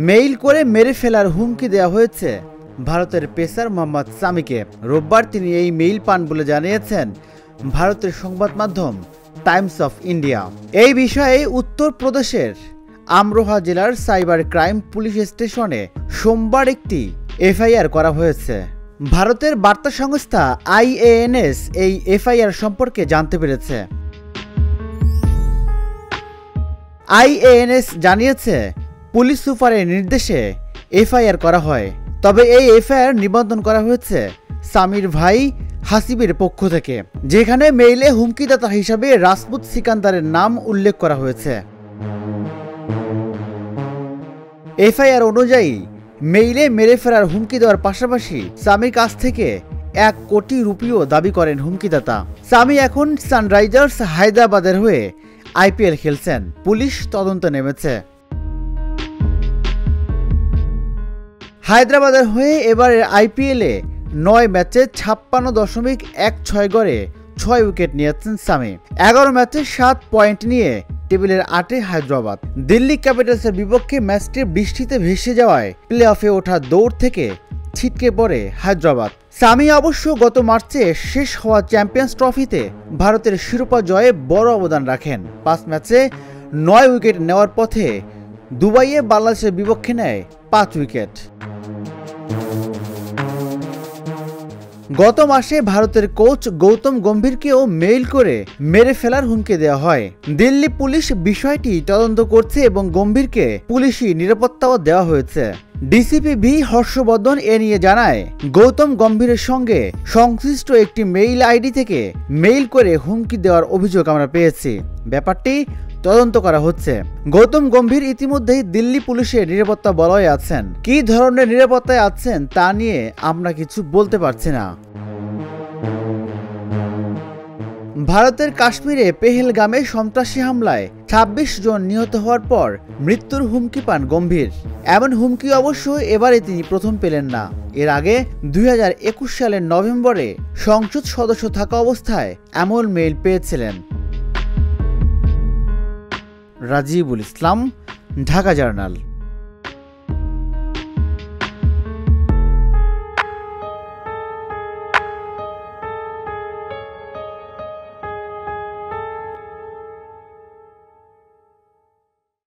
Mail করে মেরে ফেলার হুমকি দেওয়া হয়েছে ভারতের পেসার মোহাম্মদ সামিকে। রোববার তিনি এই মেইল পান বলে জানিয়েছেন ভারতের সংবাদ মাধ্যম টাইমস অফ ইন্ডিয়া। এই বিষয়ে উত্তরপ্রদেশের আমরোহা জেলার সাইবার ক্রাইম পুলিশ স্টেশনে সোমবার একটি এফআইআর করা হয়েছে। ভারতের বার্তা সংস্থা IANS এই এফআইআর সম্পর্কে জানতে পেরেছে। IANS জানিয়েছে পুলিশ সুপারের নির্দেশে এফআইআর করা হয়। তবে এই এফআইআর নিবন্ধন করা হয়েছে সামির ভাই হাসিবের পক্ষ থেকে, যেখানে মেইলে হুমকিদাতা হিসাবে রাজপুত সিকান্দারের নাম উল্লেখ করা হয়েছে। এফআইআর অনুযায়ী মেইলে মেরে ফেলার হুমকি দেওয়ার পাশাপাশি সামির কাছ থেকে 1 কোটি রুপিও দাবি করেন হুমকিদাতা। সামি এখন সানরাইজার্স হায়দ্রাবাদের হয়ে IPL খেলছেন। পুলিশ তদন্ত নেমেছে। হায়দ্রাবাদের হয়ে এবারের IPL-এ 9 ম্যাচে 56.16 গড়ে 6 উইকেট নিয়েছেন সামি। 11 ম্যাচে 7 পয়েন্ট নিয়ে টেবিলের 8-এ হায়দ্রাবাদ। দিল্লি ক্যাপিটালসের বিপক্ষে ম্যাচটি বৃষ্টিতে ভেসে যাওয়ায় প্লে অফে ওঠা দৌড় থেকে ছিটকে পড়ে হায়দ্রাবাদ। সামি অবশ্য গত মার্চে শেষ হওয়া চ্যাম্পিয়ন্স ট্রফিতে ভারতের শিরোপা জয়ে বড় অবদান রাখেন। 5 ম্যাচে 9 উইকেট নেওয়ার পথে দুবাইয়ে বাংলাদেশের বিপক্ষে নেয় 5 উইকেট। গত মাসে ভারতের কোচ গৌতম গম্ভীরকেও মেইল করে মেরে ফেলার হুমকি দেওয়া হয়। দিল্লি পুলিশ বিষয়টি তদন্ত করছে এবং গম্ভীরকে পুলিশি নিরাপত্তাও দেওয়া হয়েছে। ডিসিপি ভি হর্ষবর্ধন এ নিয়ে জানায়, গৌতম গম্ভীরের সঙ্গে সংশ্লিষ্ট একটি মেইল আইডি থেকে মেইল করে হুমকি দেওয়ার অভিযোগ আমরা পেয়েছি। ব্যাপারটি তদন্ত করা হচ্ছে। গৌতম গম্ভীর ইতিমধ্যেই দিল্লি পুলিশের নিরাপত্তা বলয়ে আছেন। কী ধরনের নিরাপত্তায় আছেন তা নিয়ে আমরা কিছু বলতে পারছি না। ভারতের কাশ্মীরে পেহেলগামে সন্ত্রাসী হামলায় 26 জন নিহত হওয়ার পর মৃত্যুর হুমকি পান গম্ভীর। এমন হুমকি অবশ্য এবারে তিনি প্রথম পেলেন না। এর আগে 2021 সালের নভেম্বরে সংসদ সদস্য থাকা অবস্থায় এমন মেইল পেয়েছিলেন। রাজিবুল ইসলাম, ঢাকা জার্নাল।